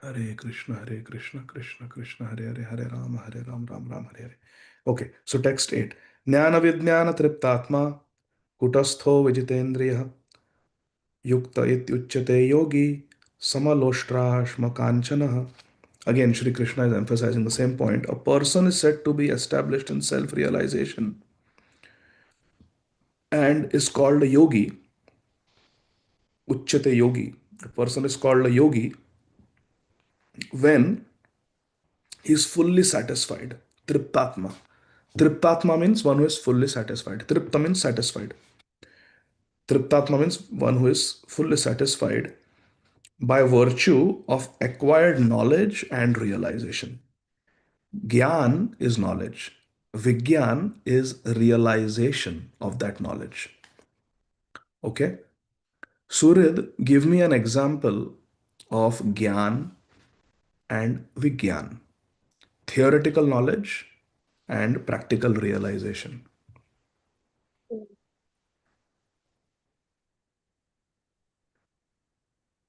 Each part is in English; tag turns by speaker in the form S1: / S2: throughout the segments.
S1: Hare Krishna, Krishna Krishna, Hare Hare, Hare Ram, Ram Ram, Hare Hare. Okay, so text 8. Jnana Vijnana Triptatma Kutastho Vijitendriya Yukta Ityuchyate Yogi Samaloshtra Kanchana. Again, Shri Krishna is emphasizing the same point. A person is said to be established in self realization and is called a yogi. Uchyate yogi. A person is called a yogi when he is fully satisfied. Triptatma. Triptatma means one who is fully satisfied. Tripta means satisfied. Triptatma means one who is fully satisfied by virtue of acquired knowledge and realization. Gyan is knowledge. Vigyan is realization of that knowledge. Okay? Surid, give me an example of Gyan and Vigyan. Theoretical knowledge and practical realization.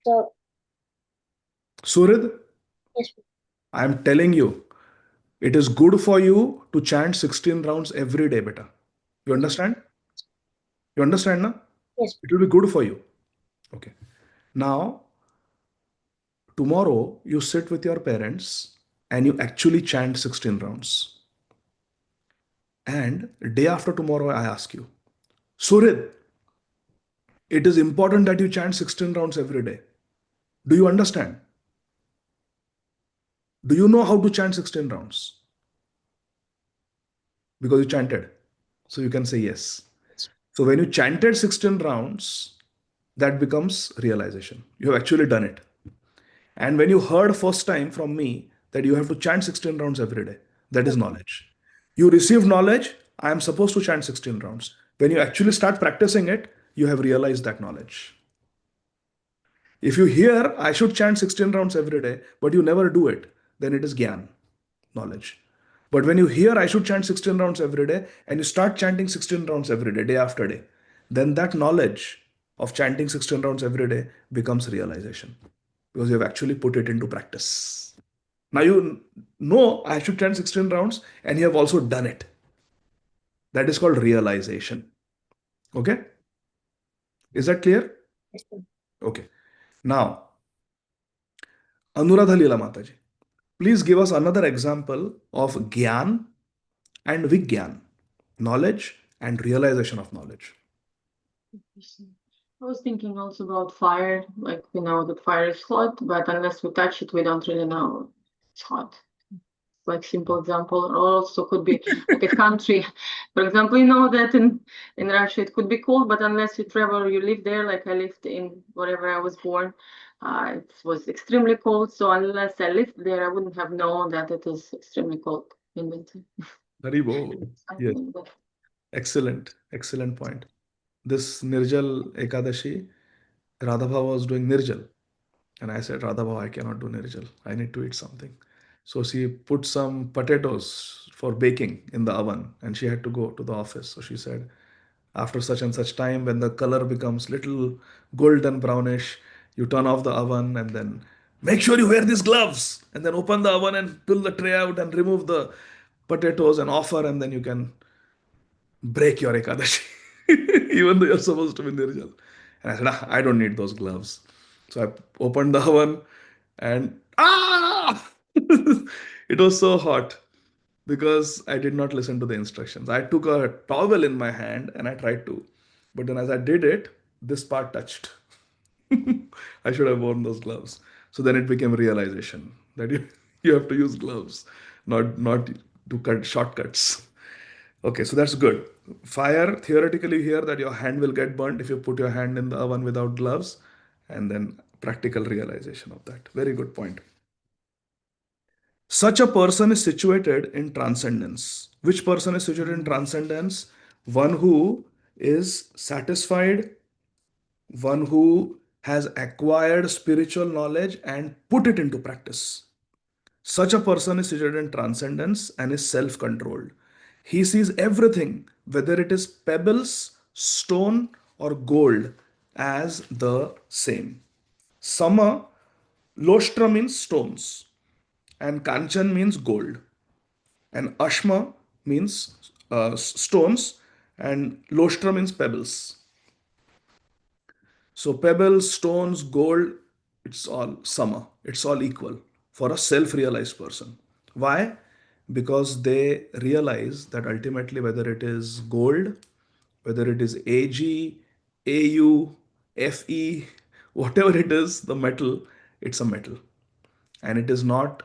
S2: So,
S1: Surid,
S2: yes,
S1: I am telling you, it is good for you to chant 16 rounds every day, beta. You understand? You understand, na?
S2: yes,
S1: It will be good for you. Okay. Now, tomorrow you sit with your parents and you actually chant 16 rounds. And day after tomorrow, I ask you, Surid, it is important that you chant 16 rounds every day. Do you understand? Do you know how to chant 16 rounds? Because you chanted. So you can say yes. So when you chanted 16 rounds, that becomes realization. You have actually done it. And when you heard first time from me that you have to chant 16 rounds every day, that is knowledge. You received knowledge, I am supposed to chant 16 rounds. When you actually start practicing it, you have realized that knowledge. If you hear, I should chant 16 rounds every day, but you never do it, then it is Gyan, knowledge. But when you hear, I should chant 16 rounds every day, and you start chanting 16 rounds every day, day after day, then that knowledge of chanting 16 rounds every day becomes realization because you have actually put it into practice. Now you know I should chant 16 rounds, and you have also done it. That is called realization. Okay? Is that clear?
S2: yes,
S1: Okay. Now, Anuradha Leela Mataji, please give us another example of Gyan and Vigyan, knowledge and realization of knowledge.
S3: I was thinking also about fire. Like we know that fire is hot, but unless we touch it, we don't really know it's hot. Like simple example, or also could be like a country. For example, you know that in Russia it could be cold, but unless you travel, you live there. Like I lived in wherever I was born, it was extremely cold. So unless I lived there, I wouldn't have known that it is extremely cold in winter.
S1: Haribo. Yes.
S3: Something like that.
S1: Excellent. Excellent point. This Nirjal Ekadashi, Radhabha was doing Nirjal. And I said, Radhabha, I cannot do Nirjal. I need to eat something. So she put some potatoes for baking in the oven and she had to go to the office. So she said, after such and such time, when the color becomes little golden brownish, you turn off the oven and then make sure you wear these gloves and then open the oven and pull the tray out and remove the potatoes and offer and then you can break your Ekadashi, even though you're supposed to be Nirjal. And I said, I don't need those gloves. So I opened the oven and it was so hot because I did not listen to the instructions. I took a towel in my hand and I tried to. But then as I did it, this part touched. I should have worn those gloves. So then it became realization that you have to use gloves, not to cut shortcuts. Okay, so that's good. Fire, theoretically, you hear that your hand will get burnt if you put your hand in the oven without gloves, and then practical realization of that. Very good point. Such a person is situated in transcendence. Which person is situated in transcendence? One who is satisfied, one who has acquired spiritual knowledge and put it into practice. Such a person is situated in transcendence and is self controlled. He sees everything, whether it is pebbles, stone, or gold, as the same. Sama Loshtra means stones, and Kanchan means gold, and Ashma means stones, and Loshtra means pebbles. So pebbles, stones, gold, it's all sama. It's all equal for a self-realized person. Why? Because they realize that ultimately whether it is gold, whether it is Ag, Au, Fe, whatever it is, the metal, it's a metal. And it does not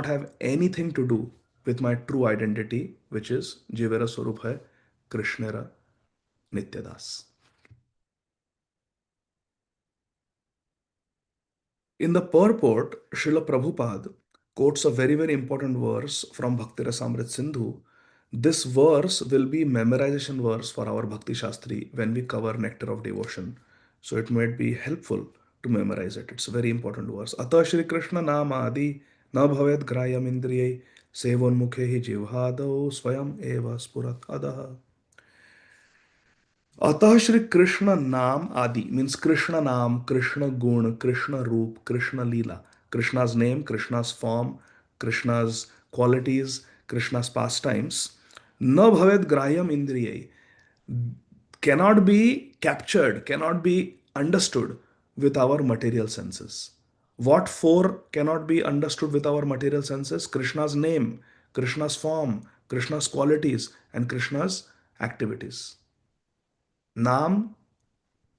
S1: have anything to do with my true identity, which is Jivera Swarup hai, Krishnera Nityadas. In the purport, Srila Prabhupada quotes a very, very important verse from Bhakti Rasamrit Sindhu. This verse will be memorization verse for our Bhakti Shastri when we cover Nectar of Devotion. So it might be helpful to memorize it. It's a very important verse. Atah Shri Krishna Nam Adi na bhavet grayam indriyai sevonmukhe hi jivhadau swayam eva spurat adaha. अतः श्री कृष्ण नाम आदि means Krishna नाम कृष्ण गुण कृष्ण रूप कृष्ण लीला krishna's name krishna's form krishna's qualities krishna's pastimes na bhavet grahyam indriyai cannot be captured cannot be understood with our material senses. What four cannot be understood with our material senses? Krishna's name, krishna's form, krishna's qualities, and krishna's activities. Nam,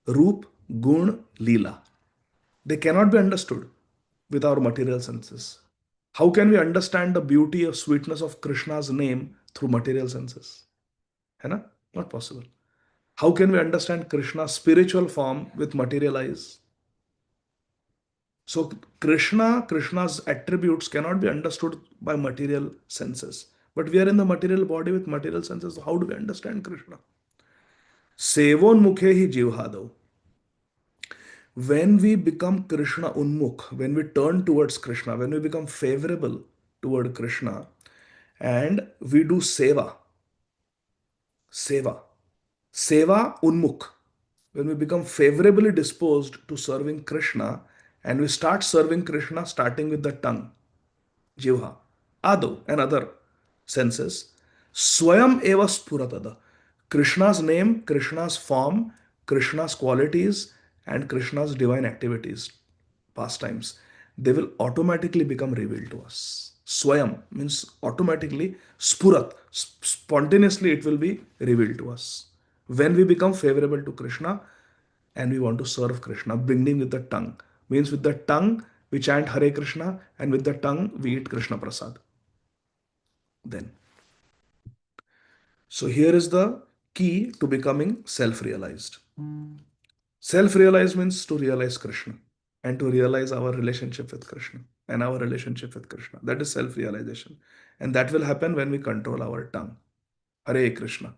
S1: Roop, Gun, Leela. They cannot be understood with our material senses. How can we understand the beauty or sweetness of Krishna's name through material senses? है ना? Not possible. How can we understand Krishna's spiritual form with material eyes? So Krishna's attributes cannot be understood by material senses. But we are in the material body with material senses. So how do we understand Krishna? Sevon mukhe hi jivhadav. When we become Krishna unmukh, when we turn towards Krishna, when we become favorable toward Krishna, and we do seva, seva unmukh, when we become favorably disposed to serving Krishna, and we start serving Krishna starting with the tongue, jivha, ado, and other senses, swayam eva spuratada. Krishna's name, Krishna's form, Krishna's qualities, and Krishna's divine activities, pastimes, they will automatically become revealed to us. Swayam means automatically, spurat, spontaneously it will be revealed to us. When we become favorable to Krishna and we want to serve Krishna, beginning with the tongue, means with the tongue we chant Hare Krishna and with the tongue we eat Krishna Prasad. Then, so here is the key to becoming self realized. Self realized means to realize Krishna and to realize our relationship with Krishna and our relationship with Krishna. That is self realization. And that will happen when we control our tongue. Hare Krishna.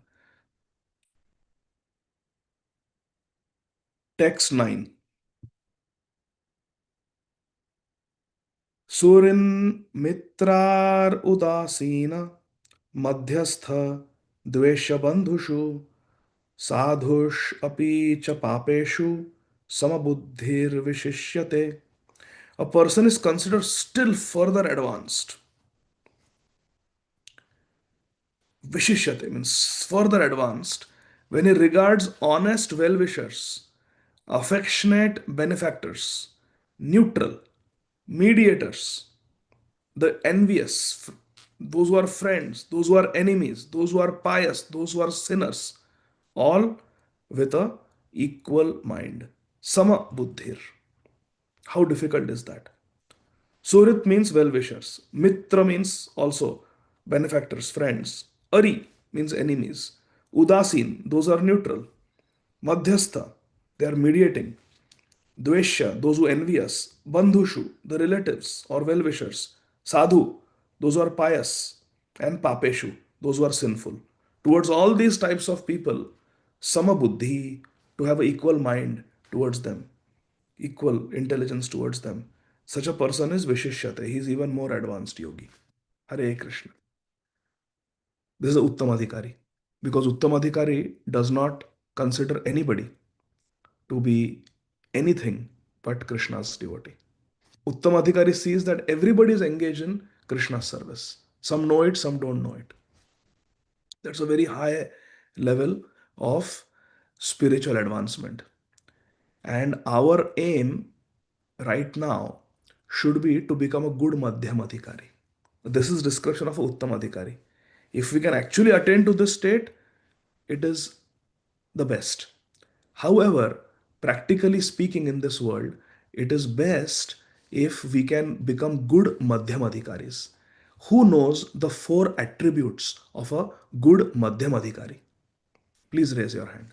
S1: Text 9. Surin mitrar udasina madhyastha dvesha bandhushu sadhush api cha papeshu samabuddhir vishishyate. A person is considered still further advanced. Vishishyate means further advanced when he regards honest well wishers, affectionate benefactors, neutral, mediators, the envious, those who are friends, those who are enemies, those who are pious, those who are sinners, all with a equal mind. Sama buddhir. How difficult is that? Surit means well wishers. Mitra means also benefactors, friends. Ari means enemies. Udasin, those are neutral. Madhyastha, they are mediating. Dvesha, those who envy us. Bandhushu, the relatives or well wishers. Sadhu, those who are pious. And Papeshu, those who are sinful. Towards all these types of people, Sama Buddhi, to have an equal mind towards them, equal intelligence towards them. Such a person is Vishishyate. He is even more advanced yogi. Hare Krishna. This is a Uttamadhikari. Because Uttamadhikari does not consider anybody to be anything but Krishna's devotee. Uttam Adhikari sees that everybody is engaged in Krishna's service. Some know it, some don't know it. That's a very high level of spiritual advancement. And our aim right now should be to become a good Madhyam Adhikari. This is description of Uttam Adhikari. If we can actually attain to this state, it is the best. However, practically speaking in this world, it is best if we can become good Madhyam Adhikaris. Who knows the four attributes of a good Madhyam Adhikari? Please raise your hand.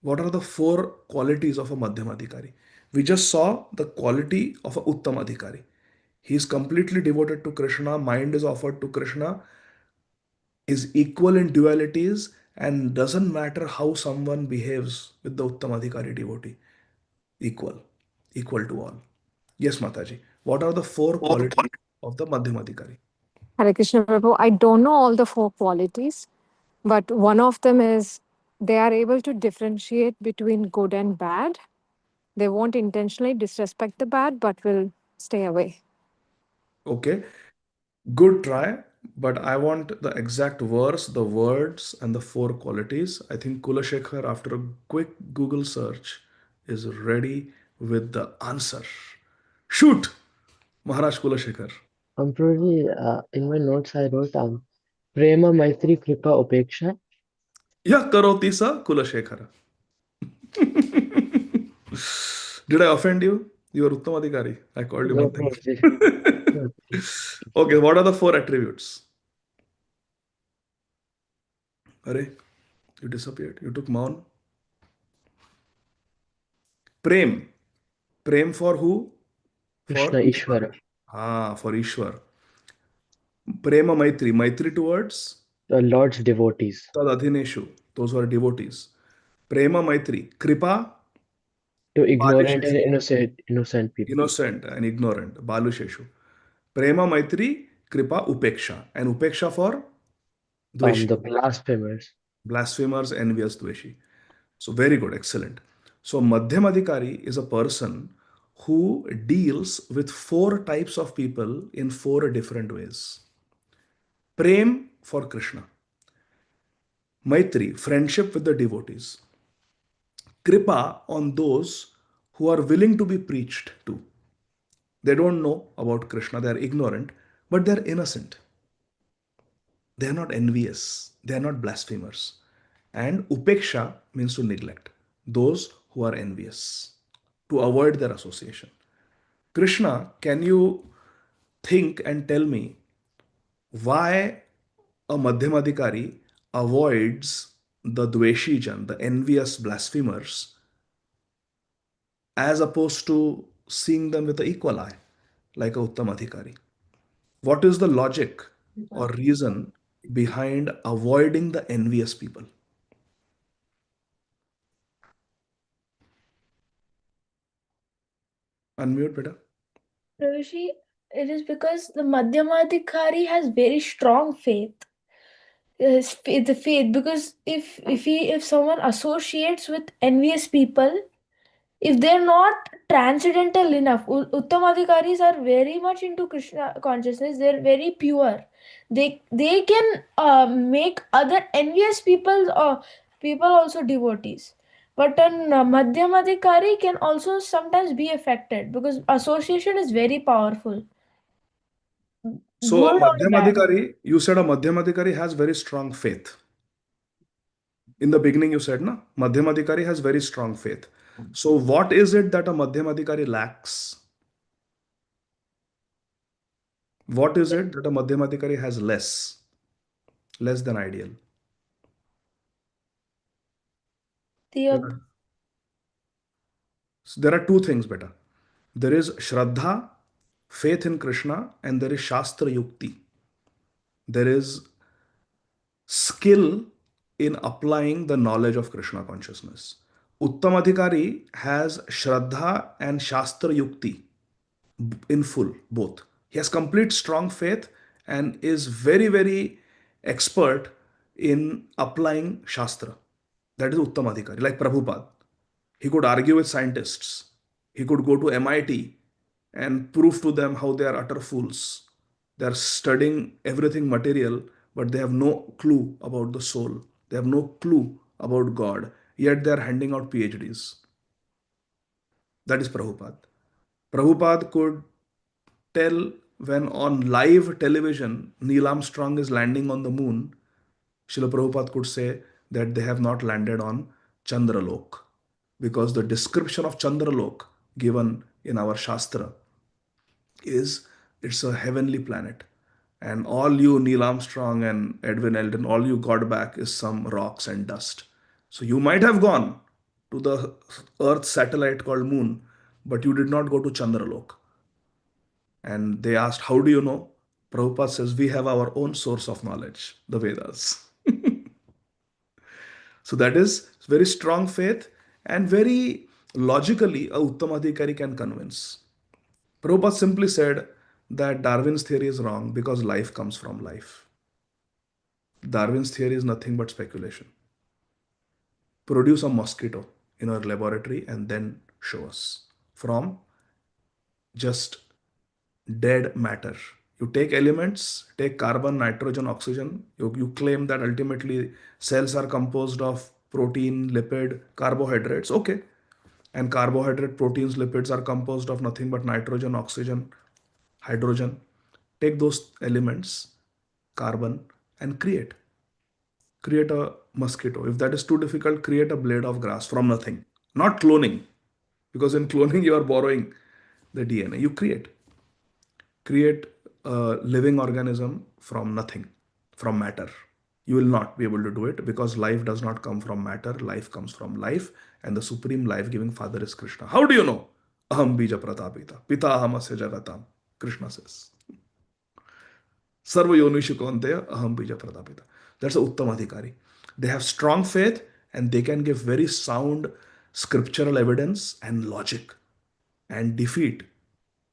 S1: What are the four qualities of a Madhyam Adhikari? We just saw the quality of a Uttam Adhikari. He is completely devoted to Krishna, mind is offered to Krishna, is equal in dualities, and doesn't matter how someone behaves with the Uttam Adhikari devotee. Equal, equal to all. Yes, Mataji. What are the four qualities of the Madhyam Adhikari?
S2: Hare Krishna Prabhu, I don't know all the four qualities, but one of them is they are able to differentiate between good and bad. They won't intentionally disrespect the bad, but will stay away.
S1: Okay, good try, but I want the exact verse, the words, and the four qualities. I think Kulashekar, after a quick Google search, is ready with the answer. Shoot, Maharaj Kulashekar.
S4: Probably in my notes I wrote Prema Maitri Kripa Upeksha.
S1: Yeah, Karoti sa Kulashekara. Did I offend you? You are Uttam Adhikari. I called you
S4: No,
S1: Madhyam.
S4: probably. No,
S1: Okay, what are the four attributes? Arey, you disappeared. You took Maun. Prem. Prem for who? For
S4: Krishna
S1: Ishwar.
S4: Ishvara,
S1: For Ishwar. Prema Maitri. Maitri towards
S4: the Lord's devotees,
S1: Tadadhineshu. Those who are devotees. Prema Maitri. Kripa.
S4: to ignorant and
S1: Balisheshu.
S4: innocent people,
S1: Innocent and ignorant. Balusheshu. Prema Maitri. Kripa Upeksha. And Upeksha for Dveshi.
S4: the blasphemers.
S1: Blasphemers, envious, Dveshi. So very good, excellent. So Madhyam Adhikari is a person who deals with four types of people in four different ways. Prem for Krishna. Maitri, friendship with the devotees. Kripa on those who are willing to be preached to. They don't know about Krishna, they are ignorant, but they are innocent. They are not envious, they are not blasphemers. And upeksha means to neglect those who are envious, to avoid their association. Krishna, can you think and tell me why a Madhyamadhikari avoids the Dveshijan, the envious blasphemers, as opposed to seeing them with an equal eye, like a Uttamadhikari? What is the logic or reason behind avoiding the envious people? Unmute, beta.
S5: Rishi, it is because the Madhyamadhikari has very strong faith. The faith, because if someone associates with envious people, if they're not transcendental enough, Uttamadhikaris are very much into Krishna consciousness. They're very pure. They can make other envious people also devotees. But an Madhyamadhikari can also sometimes be affected because association is very powerful,
S1: So a
S5: good or bad.
S1: Madhyamadhikari, you said a Madhyamadhikari has very strong faith. In the beginning, you said, na? Madhyamadhikari has very strong faith. So what is it that a Madhyamadhikari lacks? What is it that a Madhyamadhikari has less than ideal?
S5: The
S1: So there are two things, beta. There is Shraddha, faith in Krishna, and there is Shastra Yukti. There is skill in applying the knowledge of Krishna consciousness. Uttamadhikari has Shraddha and Shastra Yukti in full, both. He has complete strong faith and is very, very expert in applying Shastra. That is Uttamadhikari, like Prabhupada. He could argue with scientists. He could go to MIT and prove to them how they are utter fools. They are studying everything material, but they have no clue about the soul. They have no clue about God, yet they are handing out PhDs. That is Prabhupada. Prabhupada could tell when on live television Neil Armstrong is landing on the moon, Srila Prabhupada could say that they have not landed on Chandralok, because the description of Chandralok given in our Shastra is it's a heavenly planet. And all you, Neil Armstrong and Edwin Eldrin, all you got back is some rocks and dust. So you might have gone to the Earth satellite called Moon, but you did not go to Chandralok. And they asked, how do you know? Prabhupada says, we have our own source of knowledge, the Vedas. So that is very strong faith, and very logically, a Uttamadhikari can convince. Prabhupada simply said that Darwin's theory is wrong because life comes from life. Darwin's theory is nothing but speculation. Produce a mosquito in our laboratory and then show us from just dead matter. You take elements, take carbon, nitrogen, oxygen. You claim that ultimately cells are composed of protein, lipid, carbohydrates. Okay. And carbohydrate, proteins, lipids are composed of nothing but nitrogen, oxygen, hydrogen. Take those elements, carbon, and create a mosquito. If that is too difficult, create a blade of grass from nothing. Not cloning, because in cloning you are borrowing the DNA. You create a living organism from nothing, from matter. You will not be able to do it, because life does not come from matter. Life comes from life, and the supreme life-giving Father is Krishna. How do you know? Aham bija pratapita, pita ahamasya jagatam. Krishna says. Sarva yonishu kaunteya aham bija pratapita. That's a Uttam Adhikari. They have strong faith, and they can give very sound scriptural evidence and logic, and defeat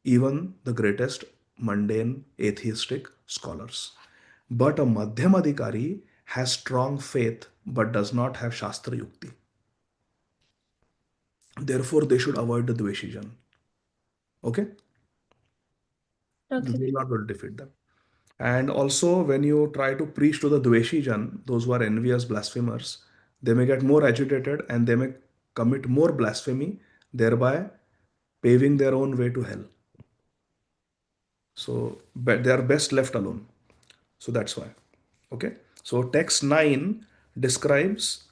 S1: even the greatest mundane atheistic scholars. But a Madhyamadhikari has strong faith but does not have Shastra Yukti. Therefore, they should avoid the Dveshijan. Okay? You
S5: Okay.
S1: will not be able to defeat them. And also, when you try to preach to the Dveshijan, those who are envious blasphemers, they may get more agitated and they may commit more blasphemy, thereby paving their own way to hell. So, but they are best left alone. So that's why. Okay. So text 9 describes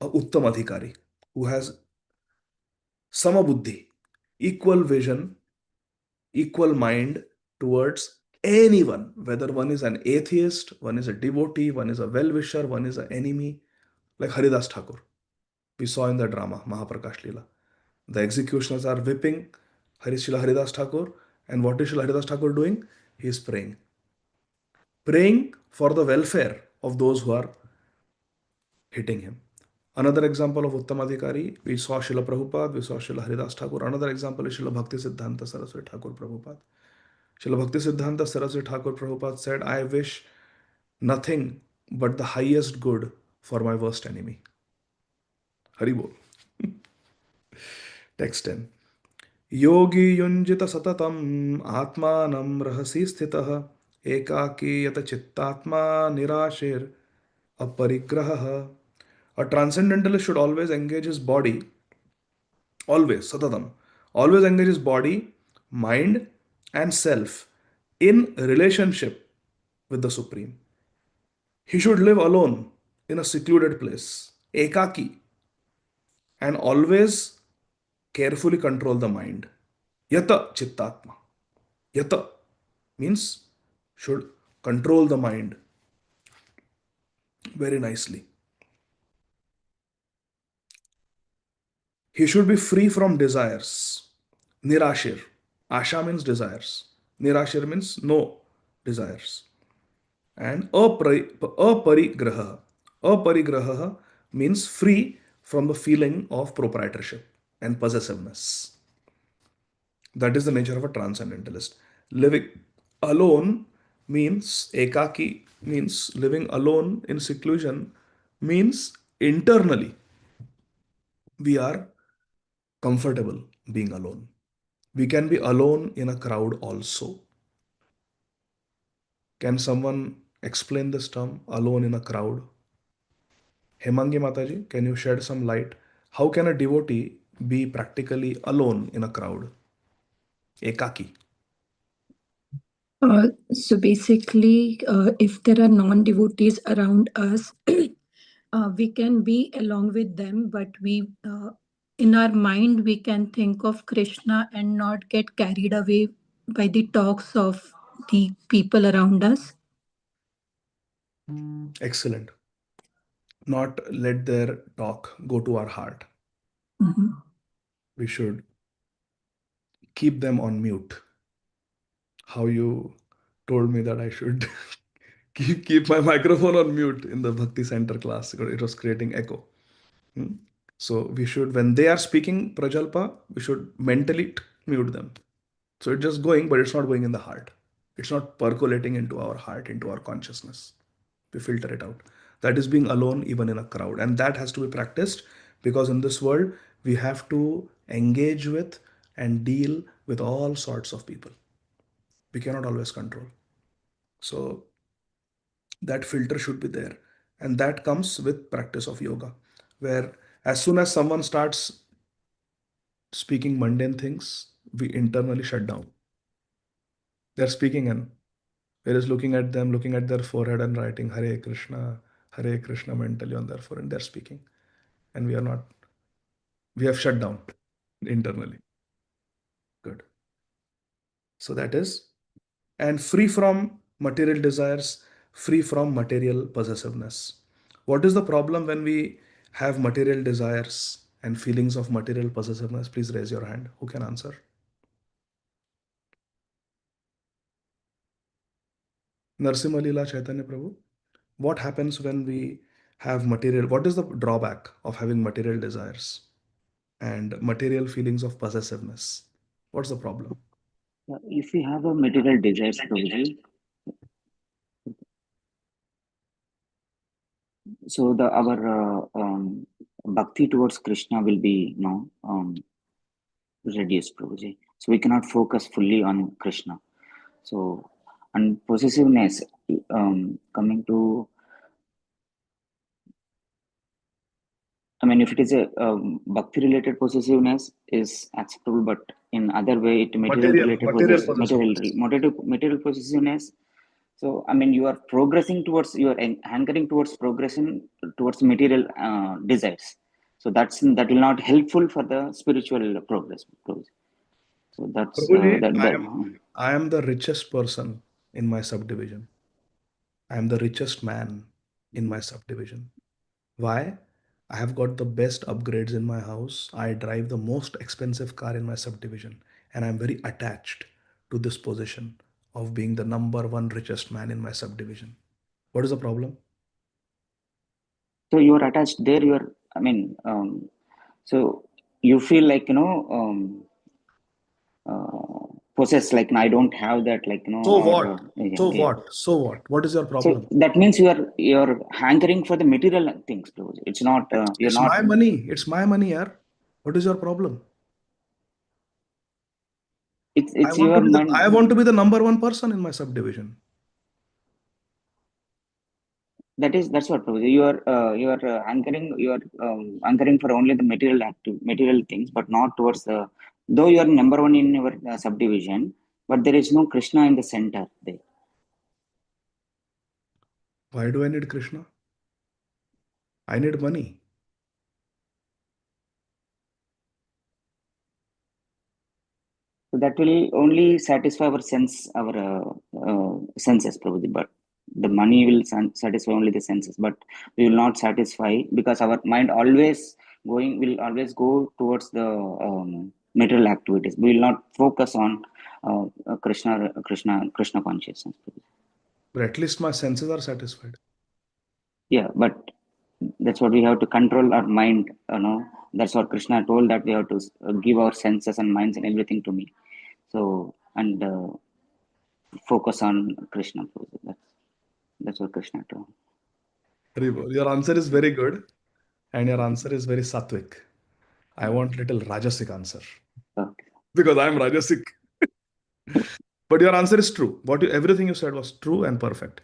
S1: a Uttam Adhikari who has Samabuddhi, equal vision, equal mind towards anyone, whether one is an atheist, one is a devotee, one is a well-wisher, one is an enemy, like Haridas Thakur. We saw in the drama, Mahaprakash Leela. The executioners are whipping Srila Haridas Thakur, and what is Srila Haridas Thakur doing? He is praying. Praying for the welfare of those who are hitting him. Another example of Uttamadhikari, we saw Srila Prabhupada, we saw Srila Haridas Thakur. Another example is Srila Bhakti Siddhanta Saraswati Thakur Prabhupada. Srila Bhakti Siddhanta Saraswati Thakur Prabhupada said, I wish nothing but the highest good for my worst enemy. Haribol. Text 10. Yogi yunjita satatam atmanam rahasi sthitah ekaki yata chittatma nirashir aparigraha. A transcendentalist should always engage his body, always, satatam, always engage his body, mind, and self in relationship with the Supreme. He should live alone in a secluded place, ekaki, and always carefully control the mind. Yata chittatma. Yata means should control the mind very nicely. He should be free from desires. Nirashir. Asha means desires. Nirashir means no desires. And aparigraha. Aparigraha means free from the feeling of proprietorship and possessiveness. That is the nature of a transcendentalist. Living alone means ekaki, means living alone in seclusion, means internally we are comfortable being alone. We can be alone in a crowd also. Can someone explain this term, alone in a crowd? Hemangi Mataji, can you shed some light? How can a devotee be practically alone in a crowd? Ekaki.
S6: So basically, if there are non-devotees around us, we can be along with them, but in our mind, we can think of Krishna and not get carried away by the talks of the people around us.
S1: Excellent. Not let their talk go to our heart.
S6: Mhm.
S1: We should keep them on mute. How you told me that I should keep my microphone on mute in the Bhakti Center class because it was creating echo. Hmm. So we should, when they are speaking Prajalpa, we should mentally mute them. So it's just going, but it's not going in the heart. It's not percolating into our heart, into our consciousness. We filter it out. That is being alone even in a crowd. And that has to be practiced because in this world, we have to engage with and deal with all sorts of people. We cannot always control. So that filter should be there. And that comes with practice of yoga, where as soon as someone starts speaking mundane things, we internally shut down. They're speaking and we're just looking at them, looking at their forehead and writing Hare Krishna mentally on their forehead. They're speaking. And we are not, we have shut down internally. Good. So that is, and free from material desires, free from material possessiveness. What is the problem when we have material desires and feelings of material possessiveness? Please raise your hand. Who can answer? Narsimha Leela Chaitanya Prabhu. What happens when we have material? What is the drawback of having material desires and material feelings of possessiveness? What's the problem?
S7: If we have a material desires, Prabhuji, so our bhakti towards Krishna will be reduced, Prabhuji. So we cannot focus fully on Krishna. So, and possessiveness, coming to, I mean, if it is a bhakti related possessiveness is acceptable, but in other way, material related
S1: Possessiveness.
S7: material possessiveness. So, I mean, you are progressing towards, you are hankering towards progression towards material desires. So that will not helpful for the spiritual progress. So that's
S1: Prabhuji, I am the richest person in my subdivision. I am the richest man in my subdivision. Why? I have got the best upgrades in my house. I drive the most expensive car in my subdivision. And I'm very attached to this position of being the number one richest man in my subdivision. What is the problem?
S7: so you are attached there. You are, I mean, so you feel like possessed. Like I don't have that. Like
S1: So
S7: or
S1: what? So what? So what? What is your problem?
S7: so that means you're hankering for the material things, Prabhuji. It's not you're
S1: It's
S7: not.
S1: my money. It's my money, yaar. What is your problem?
S7: It's your mind.
S1: I want to be the number one person in my subdivision.
S7: That's what, Prabhuji. You are hankering for only the material things, but not towards the. Though you are number one in your subdivision, but there is no Krishna in the center there.
S1: Why do I need Krishna? I need money.
S7: So that will only satisfy our senses, Prabhuji. But the money will satisfy only the senses, but we will not satisfy because our mind will always go towards the material activities. We will not focus on Krishna consciousness, Prabhuji.
S1: But at least my senses are satisfied.
S7: Yeah, but that's what we have to control our mind. That's what Krishna told, that we have to give our senses and minds and everything to me. So and focus on Krishna. That's what Krishna told.
S1: Your answer is very good and your answer is very sattvic. I want little Rajasic answer
S7: Okay.
S1: because I'm Rajasic. But your answer is true. Everything you said was true and perfect.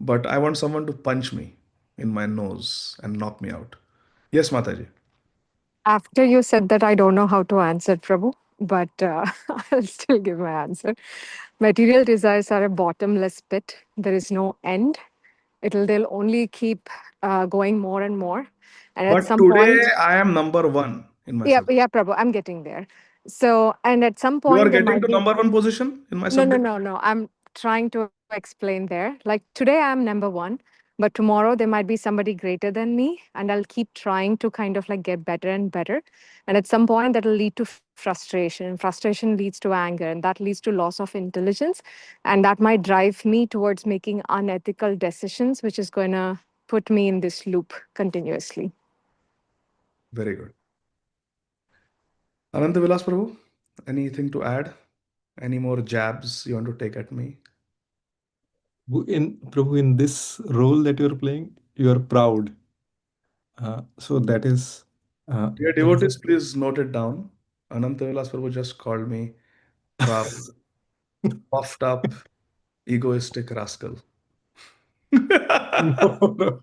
S1: But I want someone to punch me in my nose and knock me out. Yes, Mataji.
S2: After you said that, I don't know how to answer, Prabhu, but I'll still give my answer. Material desires are a bottomless pit. There is no end. They'll only keep going more and more. And at
S1: But
S2: some
S1: today
S2: point,
S1: I am number one in my
S2: yeah,
S1: subject.
S2: yeah, Prabhu, I'm getting there. So, and at some
S1: You are
S2: point, there
S1: getting
S2: might
S1: to
S2: be
S1: number one position in my
S2: no, no,
S1: subject.
S2: no, no. I'm trying to explain there. Like today, I'm number one, but tomorrow there might be somebody greater than me, and I'll keep trying to kind of like get better and better. And at some point, that'll lead to frustration. Frustration leads to anger, and that leads to loss of intelligence. And that might drive me towards making unethical decisions, which is going to put me in this loop continuously.
S1: Very good. Ananta Vilas Prabhu, anything to add? Any more jabs you want to take at me?
S8: Prabhu, in this role that you're playing, you are proud. So that is
S1: Dear
S8: that is
S1: devotees, please note it down. Ananta Vilas Prabhu just called me proud, puffed up, egoistic rascal.
S8: no, no.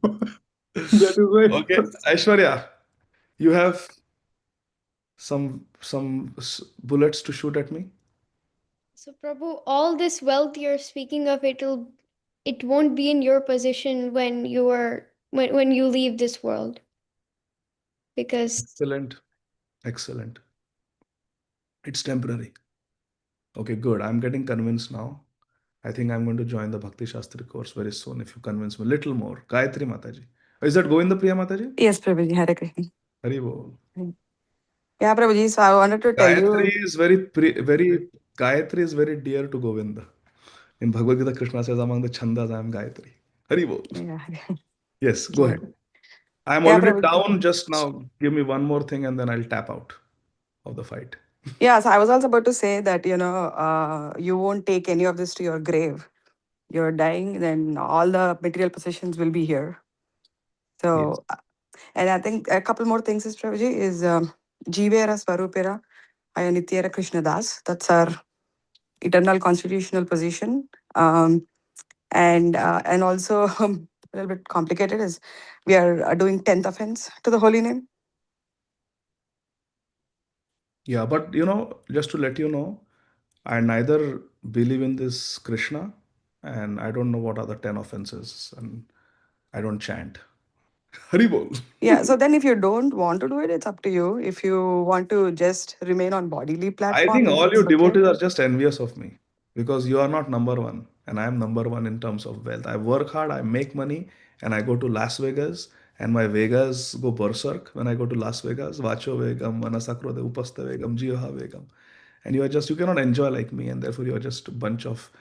S8: That is why.
S1: Okay, Aishwarya, you have bullets to shoot at me?
S9: So Prabhu, all this wealth you're speaking of, it won't be in your possession when when you leave this world. Because
S1: Excellent, excellent. It's temporary. Okay, good. I'm getting convinced now. I think I'm going to join the Bhakti Shastri course very soon if you convince me a little more. Gayatri Mataji. Is that Govinda Priya Mataji?
S10: Yes, Prabhuji, Hare Krishna.
S1: Hari bol.
S10: Yeah, Prabhuji, so I wanted to tell
S1: Gayatri
S10: you.
S1: is Gayatri is very dear to Govinda. In Bhagavad Gita, Krishna says, among the chandas, I am Gayatri. Hari bol.
S10: Yeah,
S1: Yes, go ahead. I am
S10: yeah,
S1: already
S10: Prabhuji.
S1: down just now. Give me one more thing and then I'll tap out of the fight.
S10: Yeah, so I was also about to say that, you won't take any of this to your grave. You're dying, then all the material possessions will be here. So, and I think a couple more things is, Prabhuji, is Jivera Swarupera Ayanityera Krishna Das. That's our eternal constitutional position. And also a little bit complicated is we are doing 10th offense to the holy name.
S1: Yeah, but just to let you know, I neither believe in this Krishna and I don't know what are the 10 offenses and I don't chant. Hari bol.
S10: Yeah, so then if you don't want to do it, it's up to you. If you want to just remain on bodily
S1: I
S10: platform,
S1: think
S10: then
S1: all
S10: that's
S1: you
S10: okay.
S1: devotees are just envious of me because you are not number one and I am number one in terms of wealth. I work hard, I make money, and I go to Las Vegas, and my Vegas go berserk when I go to Las Vegas. Vacho Vegam, Manasakrode, Upasta Vegam, Jiyoha Vegam. And you cannot enjoy like me, and therefore you are just a bunch of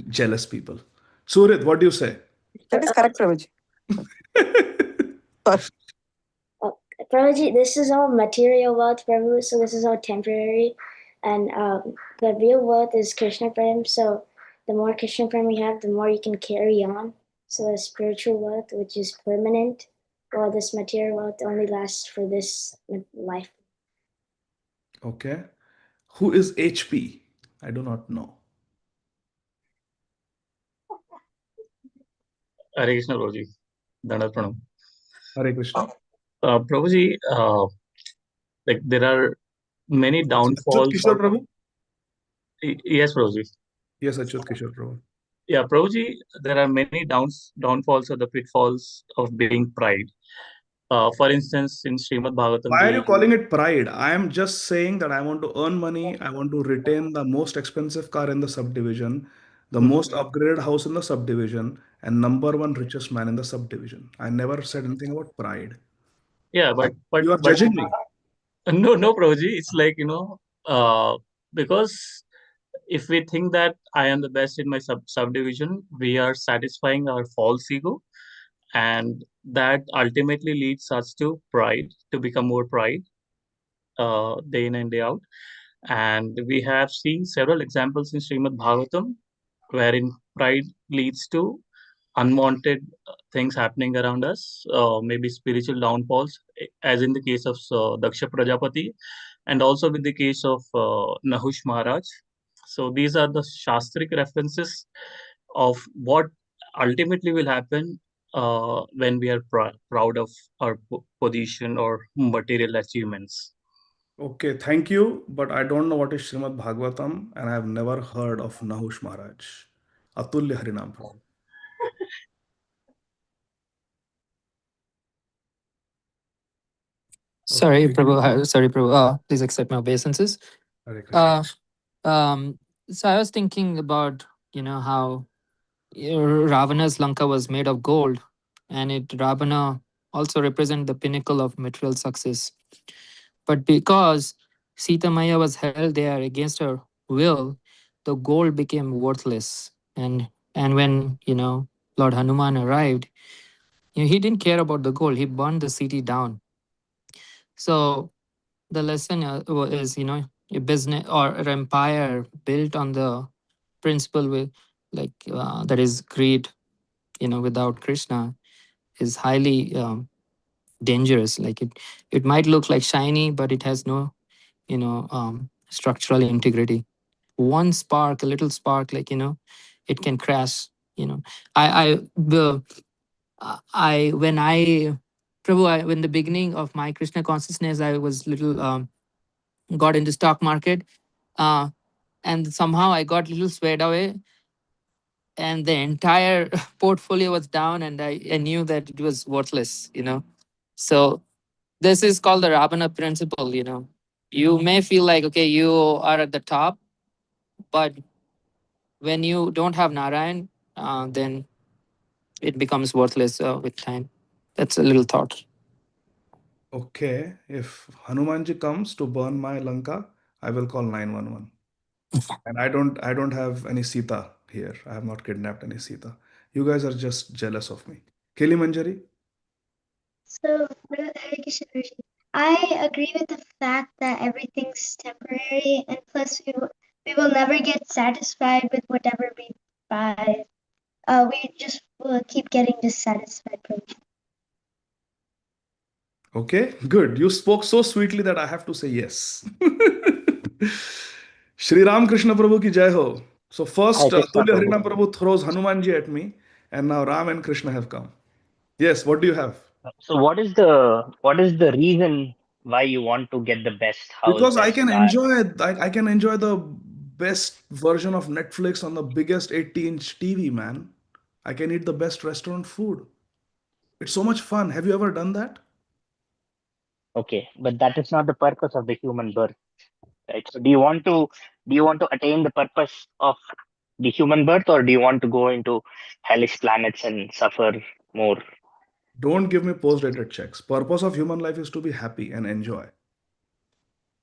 S1: jealous people. Surit, what do you say?
S10: That is correct, Prabhuji. Sorry.
S11: Prabhuji, this is all material wealth, Prabhu, so this is all temporary. And the real wealth is Krishna Prem, so the more Krishna Prem we have, the more you can carry on. So the spiritual wealth, which is permanent, while this material wealth only lasts for this life.
S1: Okay. Who is HP? I do not know.
S12: Hare Krishna, Prabhuji. Dandavat Pranam.
S1: Hare Krishna.
S12: Prabhuji, like there are many
S1: Achyut
S12: downfalls.
S1: Kishore Prabhu?
S12: Yes, Prabhuji.
S1: Yes, Achyut Kishore Prabhu.
S12: Yeah, Prabhuji, there are many downfalls or the pitfalls of being pride. For instance, in Srimad Bhagavatam,
S1: Why are you calling it pride? I am just saying that I want to earn money. I want to retain the most expensive car in the subdivision, the most upgraded house in the subdivision, and number one richest man in the subdivision. I never said anything about pride.
S12: yeah, but
S1: You are judging me.
S12: no, Prabhuji, it's like because if we think that I am the best in my subdivision, we are satisfying our false ego, and that ultimately leads us to pride, to become more pride, day in and day out. And we have seen several examples in Srimad Bhagavatam wherein pride leads to unwanted things happening around us, maybe spiritual downfalls, as in the case of Daksha Prajapati, and also with the case of Nahush Maharaj. So these are the Shastric references of what ultimately will happen when we are proud of our position or material achievements.
S1: Okay, thank you. But I don't know what is Srimad Bhagavatam, and I have never heard of Nahush Maharaj. Atulya Harinam Prabhu.
S13: Sorry,
S1: Okay.
S13: Prabhu. Sorry, Prabhu. Please accept my obeisances.
S1: Hare Krishna.
S13: So I was thinking about, how Ravana's Lanka was made of gold, and Ravana also represent the pinnacle of material success. But because Sita Maya was held there against her will, the gold became worthless. And when Lord Hanuman arrived, he didn't care about the gold. He burned the city down. So the lesson is, a business or an empire built on the principle that is greed, without Krishna, is highly dangerous. Like it might look like shiny, but it has no structural integrity. One spark, a little spark, it can crash. I when I Prabhu, when the beginning of my Krishna consciousness, I was little got into stock market, uh, and somehow I got little swayed away, and the entire portfolio was down, and I knew that it was worthless. So this is called the Ravana principle. You may feel like, okay, you are at the top, but when you don't have Narayan, then it becomes worthless with time. That's a little thought.
S1: Okay, if Hanumanji comes to burn my Lanka, I will call 911. And I don't have any Sita here. I have not kidnapped any Sita. You guys are just jealous of me. Keli Manjari?
S11: So, Hare Krishna, Rishi, I agree with the fact that everything's temporary, and plus we will never get satisfied with whatever we buy. We just will keep getting dissatisfied.
S1: Okay, good. You spoke so sweetly that I have to say yes. Shri Ram Krishna Prabhu ki jai ho. So first,
S14: Hare Krishna
S1: Tulya
S14: Prabhu.
S1: Harina Prabhu throws Hanumanji at me, and now Ram and Krishna have come. Yes, what do you have?
S14: So what is the reason why you want to get the best house,
S1: Because I
S14: best
S1: can
S14: car?
S1: enjoy I can enjoy the best version of Netflix on the biggest 80-inch TV, man. I can eat the best restaurant food. It's so much fun. Have you ever done that?
S14: Okay, but that is not the purpose of the human birth, right? So do you want to attain the purpose of the human birth, or do you want to go into hellish planets and suffer more?
S1: Don't give me post-dated checks. Purpose of human life is to be happy and enjoy.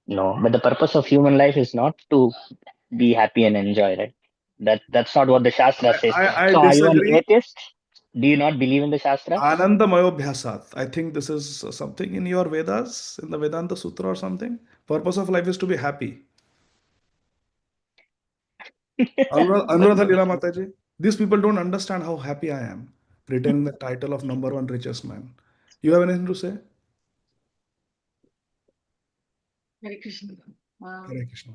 S14: No, but the purpose of human life is not to be happy and enjoy, right? That's not what the Shastra says.
S1: I
S14: So are you an
S1: disagree.
S14: atheist? Do you not believe in the Shastras?
S1: Anandamayobhyasat. I think this is something in your Vedas, in the Vedanta Sutra or something. Purpose of life is to be happy.
S14: But
S1: Anuradha Leela Mataji, these people don't understand how happy I am retaining the title of number one richest man. You have anything to say?
S3: Hare Krishna.
S1: Hare Krishna.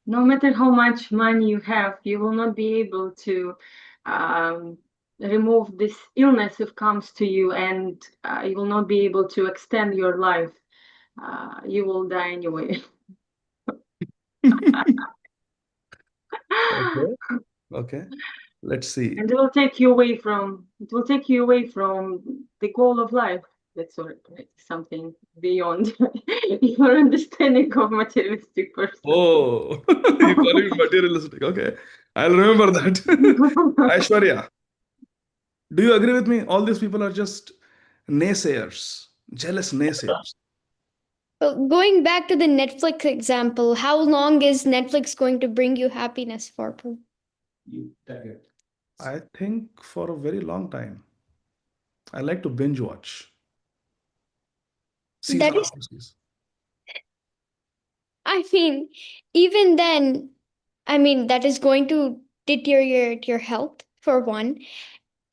S3: No matter how much money you have, you will not be able to um, remove this illness if comes to you, and you will not be able to extend your life. You will die anyway.
S1: Okay. Okay. Let's see.
S3: And it will take you away from the goal of life. That's something beyond your understanding of materialistic person.
S1: Oh, you call it materialistic. Okay. I'll remember that. Aishwarya, do you agree with me? All these people are just naysayers, jealous naysayers.
S9: Well, going back to the Netflix example, how long is Netflix going to bring you happiness for, Prabhu?
S1: I think for a very long time. I like to binge watch
S9: That
S1: season
S9: is,
S1: after season.
S9: I mean, even then, that is going to deteriorate your health, for one.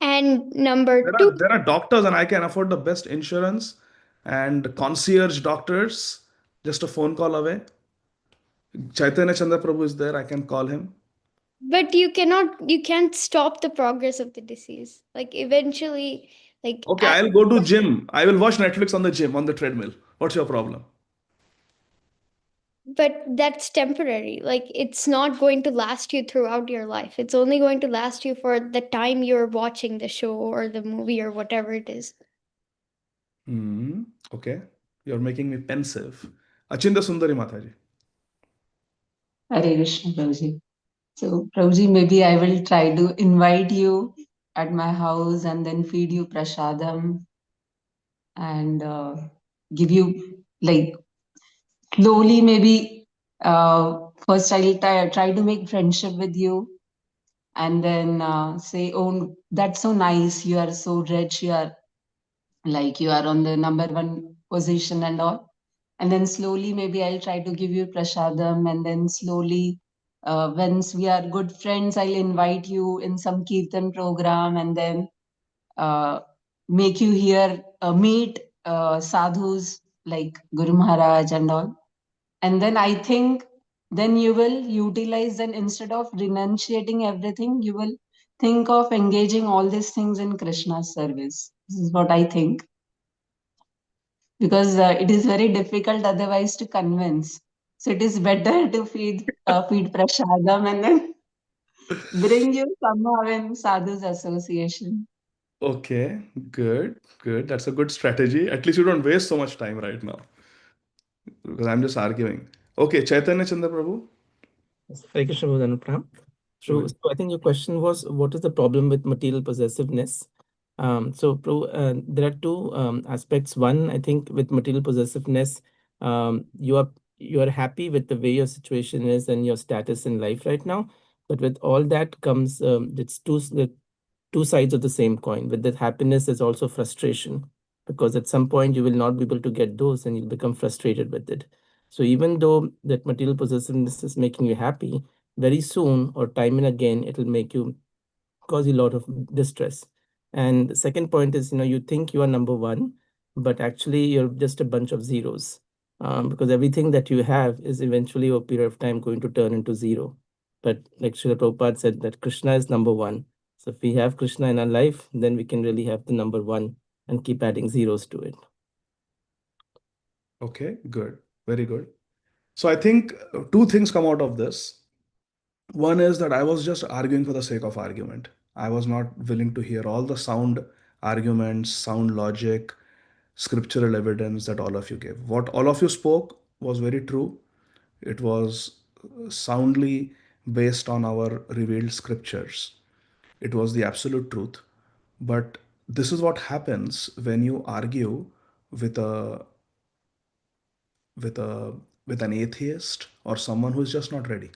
S9: And number
S1: There
S9: two,
S1: are doctors, and I can afford the best insurance and concierge doctors just a phone call away. Chaitanya Chandra Prabhu is there. I can call him.
S9: but you can't stop the progress of the disease. Like eventually, like
S1: Okay, I'll go to gym. I will watch Netflix on the gym on the treadmill. What's your problem?
S9: but that's temporary. Like it's not going to last you throughout your life. It's only going to last you for the time you're watching the show or the movie or whatever it is.
S1: Hmm. Okay. You're making me pensive. Achinda Sundari Mataji.
S15: Hare Krishna, Prabhuji. So, Prabhuji, maybe I will try to invite you at my house and then feed you prasadam and give you like slowly, maybe first I'll try to make friendship with you and then say, oh, that's so nice. You are so rich. You are on the number one position and all. And then slowly, maybe I'll try to give you prasadam. And then slowly, once we are good friends, I'll invite you in some kirtan program and then uh, make you hear, meet sadhus like Guru Maharaj and all. And then I think then you will utilize, and instead of renunciating everything, you will think of engaging all these things in Krishna's service. This is what I think, because it is very difficult otherwise to convince. So it is better to feed prasadam and then bring you somehow in sadhu's association.
S1: Okay, good, good. That's a good strategy. At least you don't waste so much time right now because I'm just arguing. Okay, Chaitanya Chandra Prabhu.
S16: Hare Krishna, Bhagavan Pranam. So I think your question was, what is the problem with material possessiveness? There are two aspects. One, I think with material possessiveness, you are happy with the way your situation is and your status in life right now. But with all that comes, it's the two sides of the same coin. With that happiness, there's also frustration, because at some point you will not be able to get those and you'll become frustrated with it. So even though that material possessiveness is making you happy, very soon or time and again, it will make you cause you a lot of distress. And the second point is, you think you are number one, but actually you're just a bunch of zeros. Because everything that you have is eventually over a period of time going to turn into zero. But like Srila Prabhupada said, that Krishna is number one. So if we have Krishna in our life, then we can really have the number one and keep adding zeros to it.
S1: Okay, good. Very good. So I think two things come out of this. One is that I was just arguing for the sake of argument. I was not willing to hear all the sound arguments, sound logic, scriptural evidence that all of you gave. What all of you spoke was very true. It was soundly based on our revealed scriptures. It was the absolute truth. But this is what happens when you argue with a with a with an atheist or someone who is just not ready.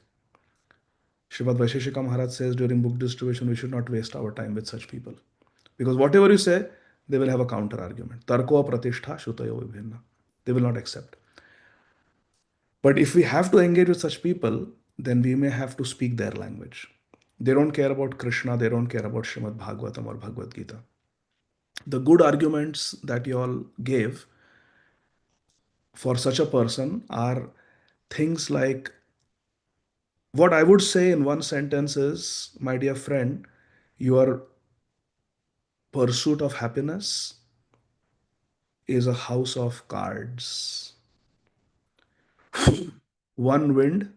S1: Srimad Vaisheshika Maharaj says during book distribution, we should not waste our time with such people. Because whatever you say, they will have a counter argument. Tarko pratishtha shutayo vibhinna. They will not accept. But if we have to engage with such people, then we may have to speak their language. They don't care about Krishna, they don't care about Srimad Bhagavatam or Bhagavad Gita. The good arguments that you all gave for such a person are things like, what I would say in one sentence is, my dear friend, your pursuit of happiness is a house of cards. One wind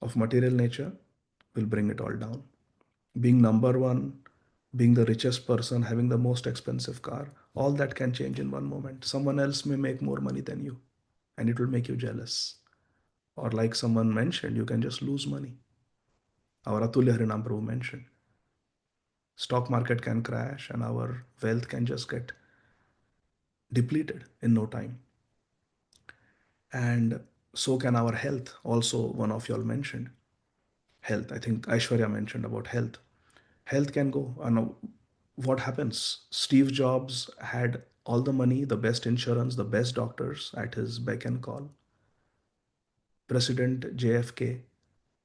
S1: of material nature will bring it all down. Being number one, being the richest person, having the most expensive car, all that can change in one moment. Someone else may make more money than you, and it will make you jealous. Or, like someone mentioned, you can just lose money. Our Atulya Harinam Prabhu mentioned, stock market can crash and our wealth can just get depleted in no time. And so can our health. Also, one of y'all mentioned health. I think Aishwarya mentioned about health. Health can go. And what happens? Steve Jobs had all the money, the best insurance, the best doctors at his beck and call. President JFK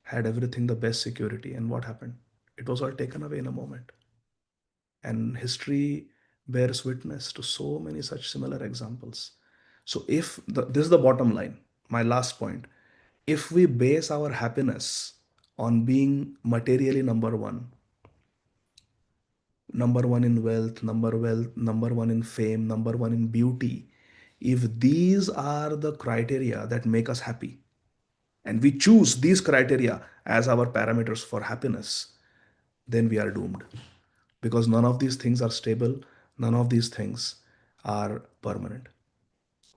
S1: had everything, the best security. And what happened? It was all taken away in a moment. And history bears witness to so many such similar examples. So, this is the bottom line, my last point. If we base our happiness on being materially number one in wealth, number one in fame, number one in beauty, if these are the criteria that make us happy, and we choose these criteria as our parameters for happiness, then we are doomed. Because none of these things are stable, none of these things are permanent.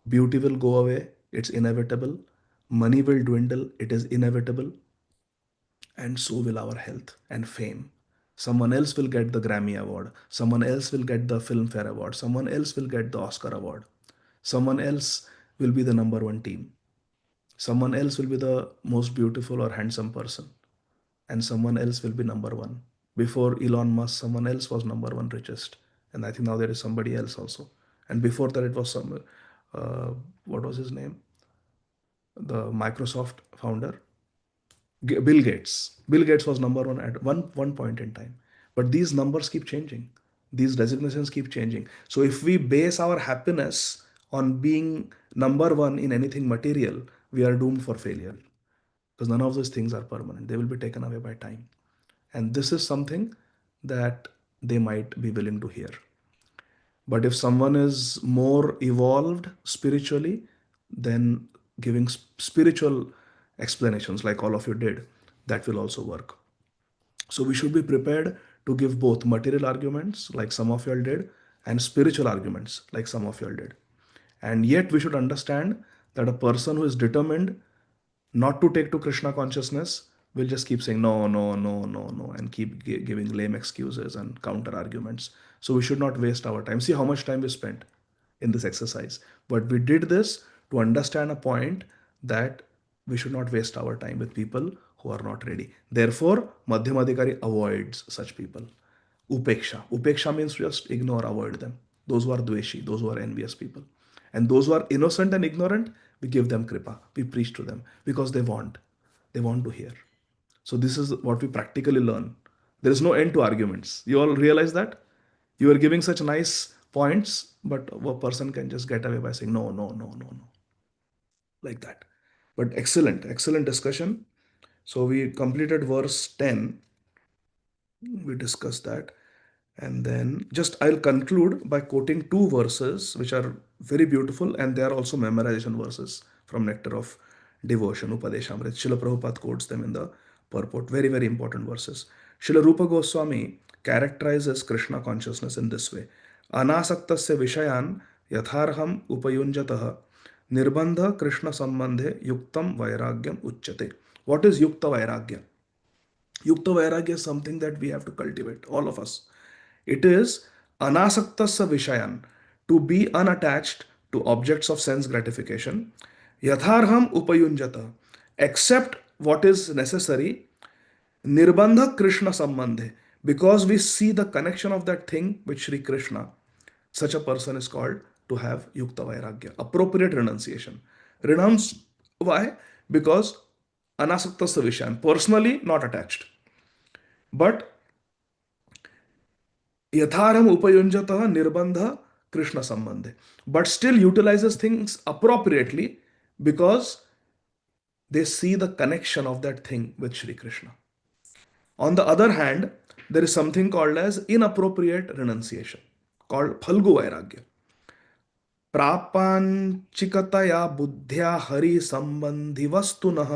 S1: Beauty will go away, it's inevitable. Money will dwindle, it is inevitable. And so will our health and fame. Someone else will get the Grammy Award, someone else will get the Filmfare Award, someone else will get the Oscar Award, someone else will be the number one team, someone else will be the most beautiful or handsome person, and someone else will be number one. Before Elon Musk, someone else was number one richest, and I think now there is somebody else also. And before that, it was what was his name? The Microsoft founder, Bill Gates. Bill Gates was number one at one point in time. But these numbers keep changing. These designations keep changing. So if we base our happiness on being number one in anything material, we are doomed for failure. Because none of those things are permanent. They will be taken away by time. And this is something that they might be willing to hear. But if someone is more evolved spiritually, then giving spiritual explanations like all of you did, that will also work. So we should be prepared to give both material arguments like some of you all did and spiritual arguments like some of you all did. And yet we should understand that a person who is determined not to take to Krishna consciousness will just keep saying no, no, no, no, no, and keep giving lame excuses and counter arguments. So we should not waste our time. See how much time we spent in this exercise. But we did this to understand a point that we should not waste our time with people who are not ready. Therefore, Madhyamadikari avoids such people. Upeksha. Upeksha means just ignore, avoid them. Those who are dveshi, those who are envious people. And those who are innocent and ignorant, we give them kripa. We preach to them because they want. They want to hear. So this is what we practically learn. There is no end to arguments. You all realize that? You are giving such nice points, but a person can just get away by saying no, no, no, no, no. Like that. But excellent discussion. So we completed verse 10. We discussed that. And then just I'll conclude by quoting two verses which are very beautiful, and they are also memorization verses from Nectar of Devotion, Upadeshamrit. Srila Prabhupada quotes them in the purport. Very, very important verses. Srila Rupa Goswami characterizes Krishna consciousness in this way. Anasaktasya vishayan yatharham upayunjatah nirbandha Krishna sambandhe yuktam vairagyam uchyate. What is yukta vairagya? Yukta vairagya is something that we have to cultivate, all of us. It is anasaktasya vishayan, to be unattached to objects of sense gratification. Yatharham upayunjata, accept what is necessary. Nirbandha Krishna sambandhe, because we see the connection of that thing with Sri Krishna. Such a person is called to have yukta vairagya, appropriate renunciation. Renounce, why? Because anasaktasya vishayan, personally not attached. But yatharam upayunjatah nirbandha Krishna sambandhe, but still utilizes things appropriately because they see the connection of that thing with Sri Krishna. On the other hand, there is something called as inappropriate renunciation, called phalgu vairagya. प्रापांचिकतया बुद्ध्या हरि संबंधी वस्तुनः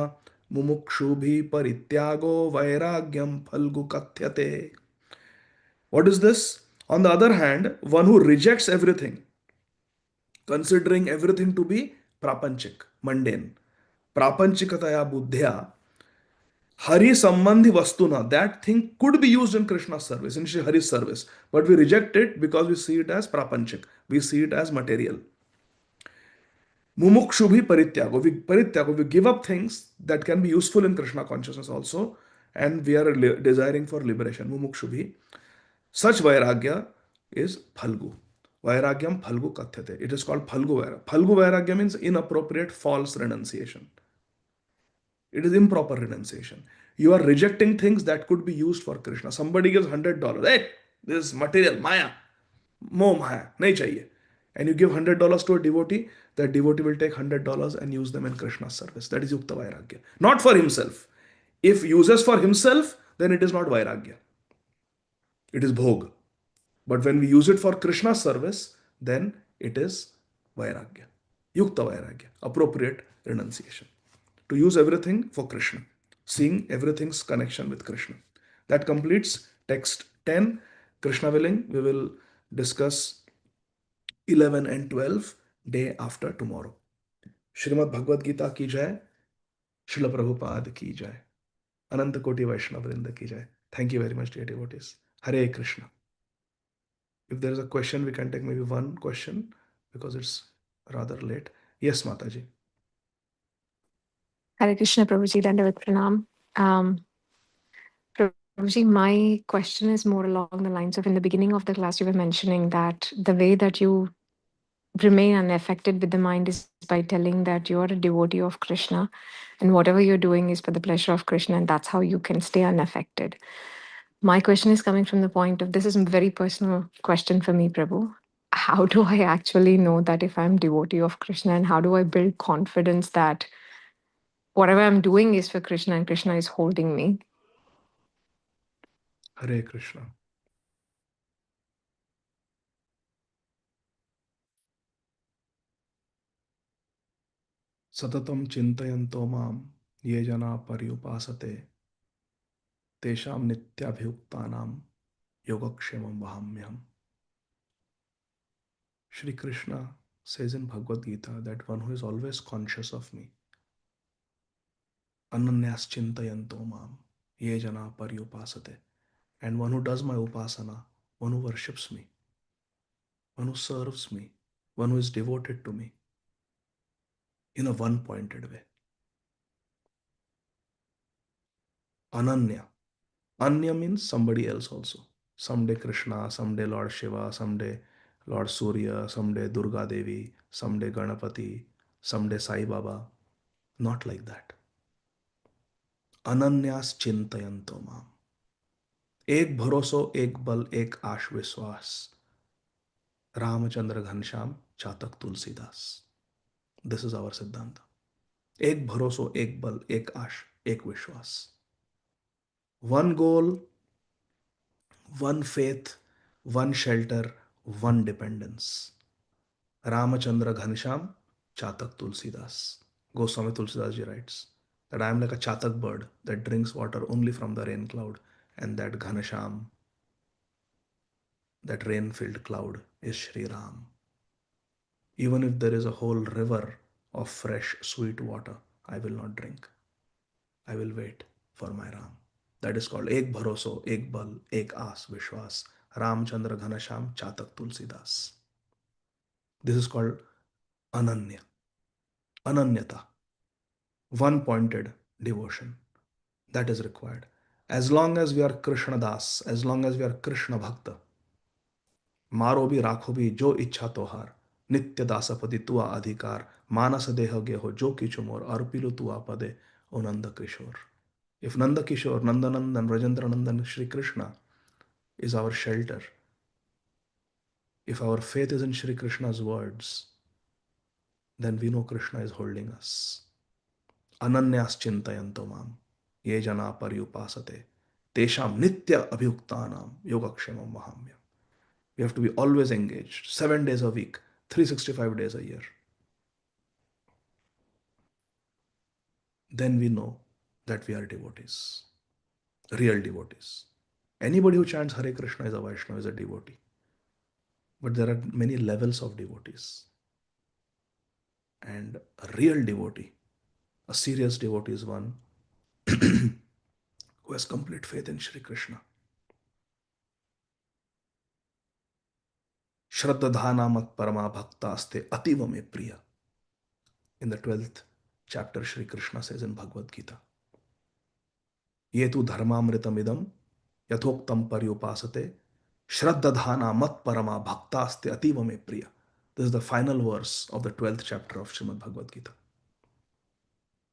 S1: मुमुक्षुभि परित्यागो वैराग्यम फल्गु कथ्यते. What is this? On the other hand, one who rejects everything, considering everything to be prapanchik, mundane, prapanchikataya buddhya, Hari Sambandhi Vastuna, that thing could be used in Krishna's service, in Shri Hari's service, but we reject it because we see it as prapanchik, we see it as material. Mumukshubhi parityago, we give up things that can be useful in Krishna consciousness also, and we are desiring for liberation. Mumukshubhi. Such vairagya is phalgu. Vairagyam phalgu kathyate. It is called phalgu vairagya. Phalgu vairagya means inappropriate, false renunciation. It is improper renunciation. You are rejecting things that could be used for Krishna. Somebody gives $100. Hey, This material, Maya, Moh Maya, nahi chahiye. And you give $100 to a devotee, that devotee will take $100 and use them in Krishna's service. That is Yukta Vairagya. Not for himself. If uses for himself, then it is not Vairagya. It is Bhog. But when we use it for Krishna's service, then it is Vairagya. Yukta Vairagya. Appropriate renunciation. To use everything for Krishna. Seeing everything's connection with Krishna. That completes text 10. Krishna willing, we will discuss 11 and 12 day after tomorrow. Shrimad Bhagavad Gita ki jai. Srila Prabhupada ki jai. Ananta Koti Vaishnava Vrinda ki jai. Thank you very much, dear devotees. Hare Krishna. If there is a question, we can take maybe one question because it's rather late. Yes, Mataji.
S2: Hare Krishna, Prabhuji, Dandavat Pranam. Prabhuji, my question is more along the lines of, in the beginning of the class, you were mentioning that the way that you remain unaffected with the mind is by telling that you are a devotee of Krishna and whatever you're doing is for the pleasure of Krishna, and that's how you can stay unaffected. My question is coming from the point of, this is a very personal question for me, Prabhu. How do I actually know that if I'm devotee of Krishna, and how do I build confidence that whatever I'm doing is for Krishna and Krishna is holding me?
S1: Hare Krishna. Satatam chintayanto mam ye jana paryupasate tesham nityabhyuktanam yogakshemam vahamyam. Shri Krishna says in Bhagavad Gita that one who is always conscious of me, ananyas chintayanto mam ye jana paryupasate, and one who does my upasana, one who worships me, one who serves me, one who is devoted to me in a one-pointed way. Ananya. Anya means somebody else also. Someday Krishna, someday Lord Shiva, someday Lord Surya, someday Durga Devi, someday Ganapati, someday Sai Baba. Not like that. Ananyas chintayanto mam. एक भरोसो एक बल एक आश विश्वास Ramchandra Ghanshyam चातक Tulsidas. This is our Siddhanta. एक भरोसो एक बल एक आश एक विश्वास. One goal, one faith, one shelter, one dependence. Ramachandra Ghansham, Chatak Tulsidas. Goswami Tulsidas ji writes that I am like a chatak bird that drinks water only from the rain cloud, and that Ghanasham, that rain-filled cloud, is Sri Ram. Even if there is a whole river of fresh, sweet water, I will not drink. I will wait for my Ram. That is called Ek Bharoso, Ek Bal, Ek Aas, Vishwas. Ramchandra Ghanasham, Chatak Tulsidas. This is called Ananya. Ananyata. One-pointed devotion. That is required. As long as we are Krishna Das, as long as we are Krishna Bhakta, Maro bhi rakho bhi jo ichha tohar, Nitya dasapati tua adhikar, Manas deha geho jo kichu mor, Arpilu tua pade, O Nanda Kishore. If Nanda Kishore, Nandanandan, Rajendranandan, Shri Krishna is our shelter, if our faith is in Shri Krishna's words, then we know Krishna is holding us. Ananyas chintayanto mam, ye jana paryupasate, tesham nitya abhyuktanam yogakshemam mahamyam. We have to be always engaged, 7 days a week, 365 days a year. Then we know that we are devotees, real devotees. Anybody who chants Hare Krishna is a Vaishnava, is a devotee. But there are many levels of devotees. And a real devotee, a serious devotee is one who has complete faith in Shri Krishna. Shraddhadhana mat parama bhakta aste ativa me priya. In the 12th chapter, Shri Krishna says in Bhagavad Gita, Ye tu dharmamritamidam yathoktam paryupasate Shraddhadhana mat parama bhakta aste ativa me priya. This is the final verse of the 12th chapter of Srimad Bhagavad Gita.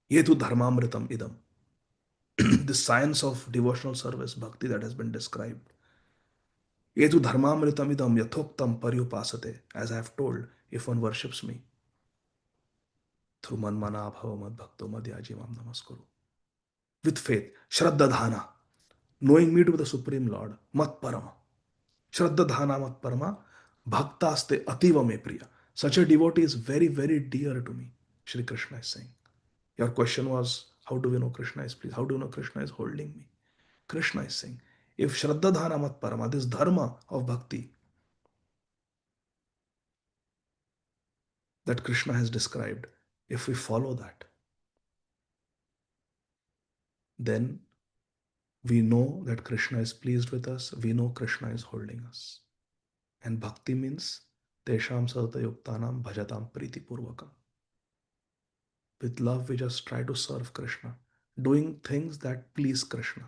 S1: Ye tu dharmamritam idam. The science of devotional service, bhakti, that has been described Etu dharmamritamidam yathoktam paryupasate. As I have told, if one worships me through man mana bhava mad bhakto madhyaji mam namaskuru, with faith, shraddha dhana, knowing me to be the Supreme Lord, mat parama, shraddha dhana mat parama, bhaktaste ativa me priya. Such a devotee is very, very dear to me, Shri Krishna is saying. Your question was, how do we know Krishna is pleased? How do you know Krishna is holding me? Krishna is saying, if shraddha dhana mat parama, this dharma of bhakti that Krishna has described, if we follow that, then we know that Krishna is pleased with us. We know Krishna is holding us. And bhakti means tesham sarta yuktanam bhajatam priti purvakam. With love, we just try to serve Krishna, doing things that please Krishna.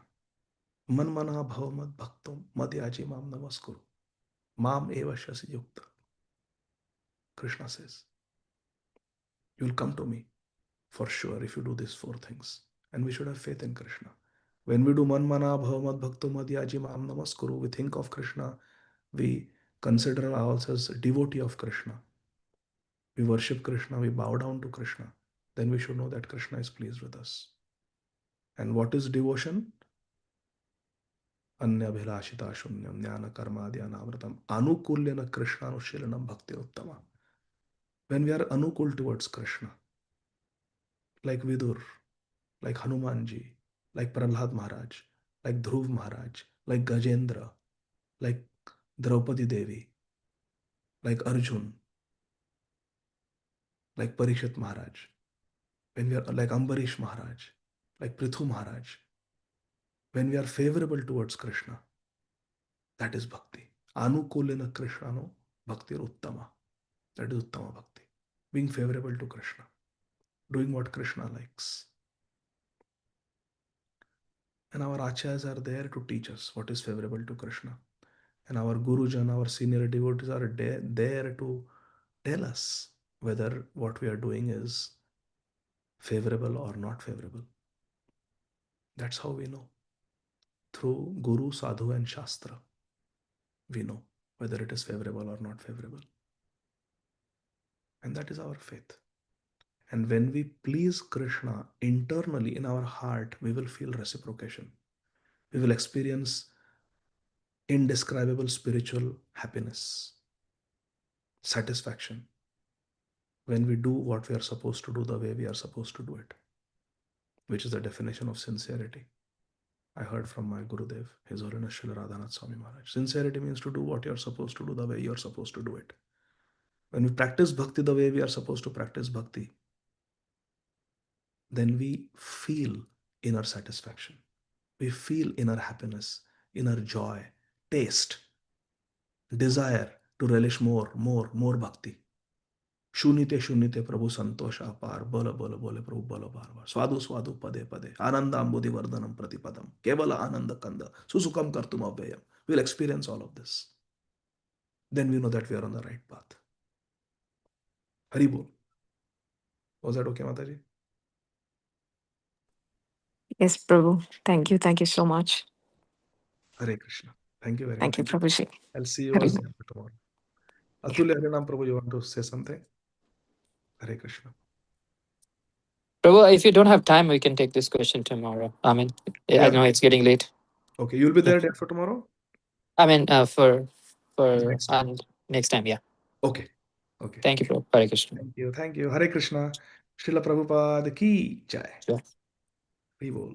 S1: Man mana bhavamad bhaktam madhyaji mam namaskuru. Mam eva shasi yukta. Krishna says, you will come to me for sure if you do these four things. And we should have faith in Krishna. When we do man mana bhavamad bhaktam madhyaji mam namaskuru, we think of Krishna, we consider ourselves a devotee of Krishna. We worship Krishna, we bow down to Krishna. Then we should know that Krishna is pleased with us. And what is devotion? Anya bhilashita shunyam jnana karma dhyanamritam anukulyana Krishna anushilanam bhakti uttama. When we are anukul towards Krishna, like Vidur, like Hanumanji, like Prahlad Maharaj, like Dhruv Maharaj, like Gajendra, like Draupadi Devi, like Arjun, like Parikshit Maharaj, when we are like Ambarish Maharaj, like Prithu Maharaj, when we are favorable towards Krishna, that is bhakti. Anukulena Krishnano bhakti uttama. That is uttama bhakti. Being favorable to Krishna, doing what Krishna likes. And our acharyas are there to teach us what is favorable to Krishna. And our Gurujan, our senior devotees are there to tell us whether what we are doing is favorable or not favorable. That's how we know. Through Guru, Sadhu and Shastra, we know whether it is favorable or not favorable. And that is our faith. And when we please Krishna internally in our heart, we will feel reciprocation. We will experience indescribable spiritual happiness, satisfaction, when we do what we are supposed to do the way we are supposed to do it, which is the definition of sincerity. I heard from my Gurudev, His Holiness Srila Radhanath Swami Maharaj. Sincerity means to do what you are supposed to do the way you are supposed to do it. When we practice bhakti the way we are supposed to practice bhakti, then we feel inner satisfaction. We feel inner happiness, inner joy, taste, desire to relish more bhakti. Shunite Prabhu Santosha Apar, Bola Prabhu Bola Barbar. Swadu Pade, Anandambudhi Vardhanam Pratipadam, Kevala Ananda Kanda, Susukam Kartum Abhyayam. We'll experience all of this. Then we know that we are on the right path. Hari Bol. Was that okay, Mataji?
S2: Yes, Prabhu. Thank you. Thank you so much.
S1: Hare Krishna. Thank you very
S2: Thank
S1: much.
S2: you, Prabhuji.
S1: I'll see you
S2: Hari
S1: all
S2: Bol.
S1: tomorrow. Atulya Harinam Prabhu, you want to say something? Hare Krishna.
S13: Prabhu, if you don't have time, we can take this question tomorrow. I mean, I know it's getting late.
S1: Okay, you'll be there day for tomorrow?
S13: I mean, for
S1: next time.
S13: Next time, yeah.
S1: Okay.
S13: Thank you, Prabhu. Hare Krishna.
S1: Thank you. Hare Krishna. Srila Prabhupada ki jai.
S13: Sure.
S1: We will.